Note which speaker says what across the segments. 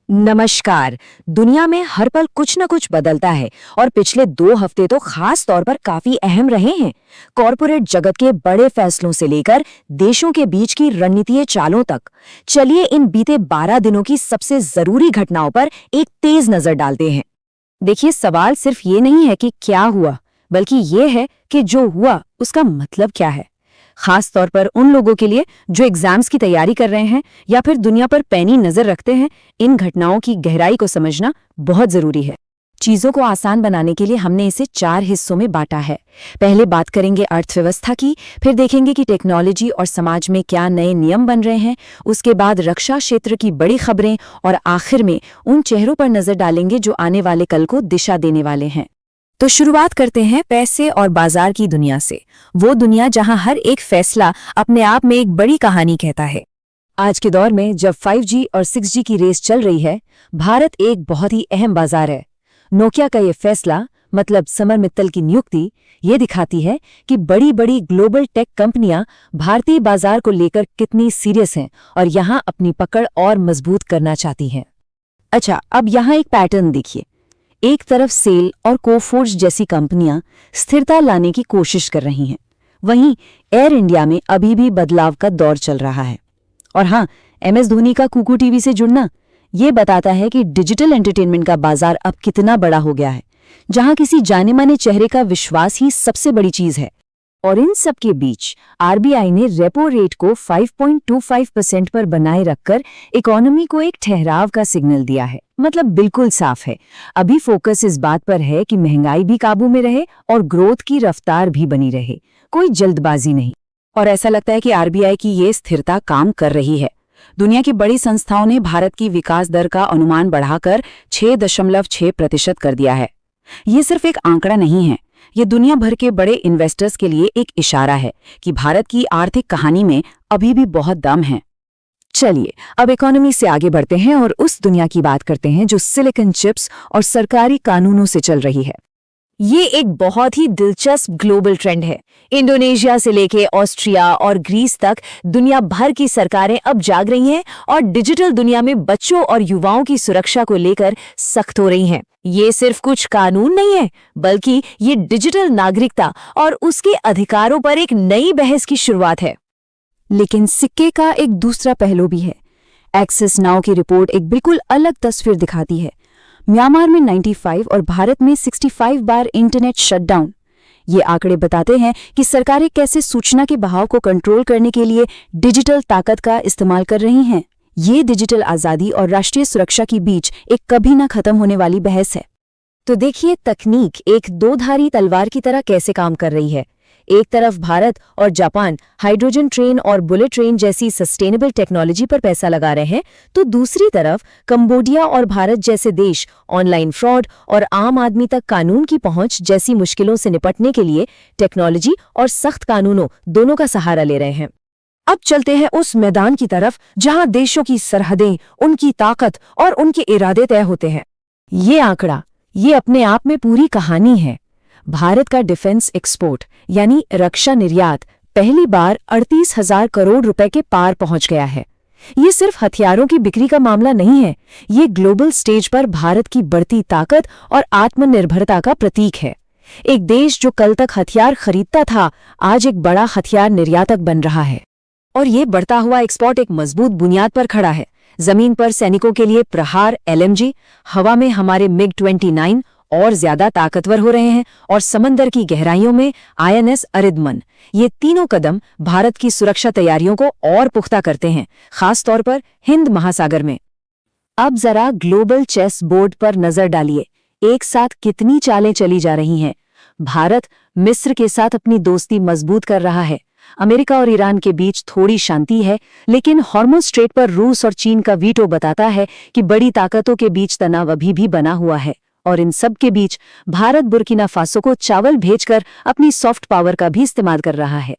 Speaker 1: नमस्कार। दुनिया में हर पल कुछ न कुछ बदलता है और पिछले 2 हफ्ते तो खास तौर पर काफी अहम रहे हैं। कॉरपोरेट जगत के बड़े फैसलों से लेकर देशों के बीच की रणनीतिय चालों तक। चलिए इन बीते 12 दिनों की सबसे जरूरी घटनाओं पर एक तेज नजर डालते हैं। देखिए, सवाल सिर्फ ये नहीं है कि क्या हुआ, बल्कि ये है कि जो हुआ उसका मतलब क्या है। खास तौर पर उन लोगों के लिए जो एग्जाम्स की तैयारी कर रहे हैं या फिर दुनिया पर पैनी नजर रखते हैं, इन घटनाओं की गहराई को समझना बहुत जरूरी है। चीजों को आसान बनाने के लिए हमने इसे 4 हिस्सों में बांटा है। पहले बात करेंगे अर्थव्यवस्था की, फिर देखेंगे कि टेक्नोलॉजी और समाज में क्या नए नियम बन रहे हैं, उसके बाद रक्षा क्षेत्र की बड़ी खबरें और आखिर में उन चेहरों पर नजर डालेंगे जो आने वाले कल को दिशा देने वाले हैं। तो शुरुआत करते हैं पैसे और बाजार की दुनिया से, वो दुनिया जहां हर एक फैसला अपने आप में एक बड़ी कहानी कहता है। आज के दौर में जब 5G और 6G की रेस चल रही है, भारत एक बहुत ही अहम बाजार है। नोकिया का ये फैसला, मतलब समर मित्तल की नियुक्ति, ये दिखाती है कि बड़ी बड़ी ग्लोबल टेक कंपनियां भारतीय बाजार को लेकर कितनी सीरियस हैं और यहां अपनी पकड़ और मजबूत करना चाहती हैं। अच्छा, अब यहां एक पैटर्न देखिए। एक तरफ सेल और कोफोर्ज जैसी कंपनियां स्थिरता लाने की कोशिश कर रही हैं, वहीं एयर इंडिया में अभी भी बदलाव का दौर चल रहा है। और हाँ, MS धोनी का कुकू टीवी से जुड़ना ये बताता है कि डिजिटल एंटरटेनमेंट का बाजार अब कितना बड़ा हो गया है, जहां किसी जाने माने चेहरे का विश्वास ही सबसे बड़ी चीज है। और इन सब के बीच RBI ने रेपो रेट को 5.25% पर बनाए रखकर इकोनॉमी को एक ठहराव का सिग्नल दिया है। मतलब बिल्कुल साफ है, अभी फोकस इस बात पर है कि महंगाई भी काबू में रहे और ग्रोथ की रफ्तार भी बनी रहे, कोई जल्दबाजी नहीं। और ऐसा लगता है कि RBI की ये स्थिरता काम कर रही है। दुनिया की बड़ी संस्थाओं ने भारत की विकास दर का अनुमान बढ़ाकर 6.6% कर दिया है। ये सिर्फ एक आंकड़ा नहीं है, ये दुनिया भर के बड़े इन्वेस्टर्स के लिए एक इशारा है कि भारत की आर्थिक कहानी में अभी भी बहुत दम है। चलिए अब इकोनॉमी से आगे बढ़ते हैं और उस दुनिया की बात करते हैं जो सिलिकॉन चिप्स और सरकारी कानूनों से चल रही है। ये एक बहुत ही दिलचस्प ग्लोबल ट्रेंड है। इंडोनेशिया से लेके ऑस्ट्रिया और ग्रीस तक दुनिया भर की सरकारें अब जाग रही हैं और डिजिटल दुनिया में बच्चों और युवाओं की सुरक्षा को लेकर सख्त हो रही हैं। ये सिर्फ कुछ कानून नहीं है, बल्कि ये डिजिटल नागरिकता और उसके अधिकारों पर एक नई बहस की शुरुआत है। लेकिन सिक्के का एक दूसरा पहलू भी है। एक्सेस नाउ की रिपोर्ट एक बिल्कुल अलग तस्वीर दिखाती है। म्यांमार में 95 और भारत में 65 बार इंटरनेट शटडाउन। ये आंकड़े बताते हैं कि सरकारें कैसे सूचना के बहाव को कंट्रोल करने के लिए डिजिटल ताकत का इस्तेमाल कर रही हैं। ये डिजिटल आज़ादी और राष्ट्रीय सुरक्षा के बीच एक कभी ना खत्म होने वाली बहस है। तो देखिए, तकनीक एक दो-धारी तलवार की तरह कैसे काम कर रही है। एक तरफ भारत और जापान हाइड्रोजन ट्रेन और बुलेट ट्रेन जैसी सस्टेनेबल टेक्नोलॉजी पर पैसा लगा रहे हैं, तो दूसरी तरफ कंबोडिया और भारत जैसे देश ऑनलाइन फ्रॉड और आम आदमी तक कानून की पहुंच जैसी मुश्किलों से निपटने के लिए टेक्नोलॉजी और सख्त कानूनों दोनों का सहारा ले रहे हैं। अब चलते हैं उस मैदान की तरफ जहां देशों की सरहदें, उनकी ताकत और उनके इरादे तय होते हैं। ये आंकड़ा, ये अपने आप में पूरी कहानी है। भारत का डिफेंस एक्सपोर्ट यानी रक्षा निर्यात पहली बार 38,000 करोड़ रुपए के पार पहुंच गया है। ये सिर्फ हथियारों की बिक्री का मामला नहीं है, ये ग्लोबल स्टेज पर भारत की बढ़ती ताकत और आत्मनिर्भरता का प्रतीक है। एक देश जो कल तक हथियार खरीदता था, आज एक बड़ा हथियार निर्यातक बन रहा है। और ये बढ़ता हुआ एक्सपोर्ट एक मजबूत बुनियाद पर खड़ा है। जमीन पर सैनिकों के लिए प्रहार LMG, हवा में हमारे MiG-29 और ज्यादा ताकतवर हो रहे हैं, और समंदर की गहराइयों में INS अरिदमन। ये तीनों कदम भारत की सुरक्षा तैयारियों को और पुख्ता करते हैं, खास तौर पर हिंद महासागर में। अब जरा ग्लोबल चेस बोर्ड पर नजर डालिए। एक साथ कितनी चालें चली जा रही हैं। भारत मिस्र के साथ अपनी दोस्ती मजबूत कर रहा है। अमेरिका और ईरान के बीच थोड़ी शांति है, लेकिन हॉर्मुज़ स्ट्रेट पर रूस और चीन का वीटो बताता है कि बड़ी ताकतों के बीच तनाव अभी भी बना हुआ है। और इन सब के बीच भारत बुर्किना फासो को चावल भेजकर अपनी सॉफ्ट पावर का भी इस्तेमाल कर रहा है।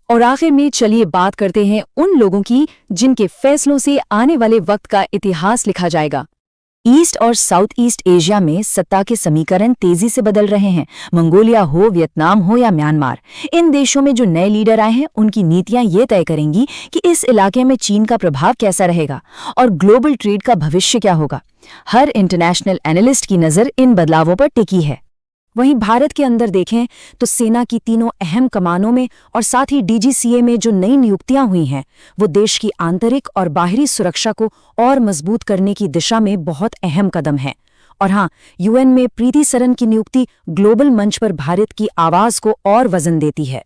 Speaker 1: और आखिर में चलिए बात करते हैं उन लोगों की जिनके फैसलों से आने वाले वक्त का इतिहास लिखा जाएगा। ईस्ट और साउथ ईस्ट एशिया में सत्ता के समीकरण तेजी से बदल रहे हैं। मंगोलिया हो, वियतनाम हो या म्यांमार, इन देशों में जो नए लीडर आए हैं उनकी नीतियां ये तय करेंगी कि इस इलाके में चीन का प्रभाव कैसा रहेगा और ग्लोबल ट्रेड का भविष्य क्या होगा। हर इंटरनेशनल एनालिस्ट की नज़र इन बदलावों पर टिकी है। वहीं भारत के अंदर देखें तो सेना की तीनों अहम कमानों में और साथ ही डीजीसीए में जो नई नियुक्तियां हुई हैं वो देश की आंतरिक और बाहरी सुरक्षा को और मजबूत करने की दिशा में बहुत अहम कदम है। और हाँ, यूएन में प्रीति सरन की नियुक्ति ग्लोबल मंच पर भारत की आवाज को और वजन देती है।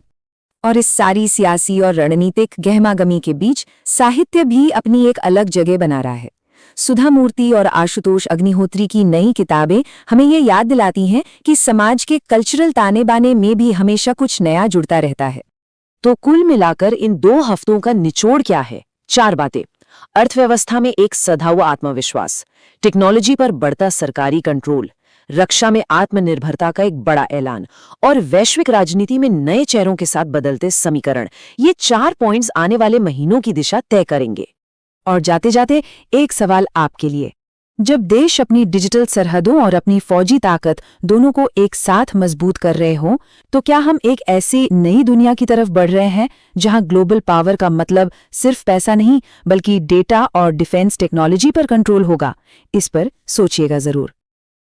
Speaker 1: और इस सारी सियासी और रणनीतिक गहमागमी के बीच साहित्य भी अपनी एक अलग जगह बना रहा है। सुधा मूर्ति और आशुतोष अग्निहोत्री की नई किताबें हमें ये याद दिलाती हैं कि समाज के कल्चरल ताने बाने में भी हमेशा कुछ नया जुड़ता रहता है। तो कुल मिलाकर इन 2 हफ्तों का निचोड़ क्या है? 4 बातें। अर्थव्यवस्था में एक सधा हुआ आत्मविश्वास, टेक्नोलॉजी पर बढ़ता सरकारी कंट्रोल, रक्षा में आत्मनिर्भरता का एक बड़ा ऐलान और वैश्विक राजनीति में नए चेहरों के साथ बदलते समीकरण। ये 4 पॉइंट्स आने वाले महीनों की दिशा तय करेंगे। और जाते जाते एक सवाल आपके लिए। जब देश अपनी डिजिटल सरहदों और अपनी फौजी ताकत दोनों को एक साथ मजबूत कर रहे हों, तो क्या हम एक ऐसी नई दुनिया की तरफ बढ़ रहे हैं जहां ग्लोबल पावर का मतलब सिर्फ पैसा नहीं बल्कि डेटा और डिफेंस टेक्नोलॉजी पर कंट्रोल होगा? इस पर सोचिएगा जरूर।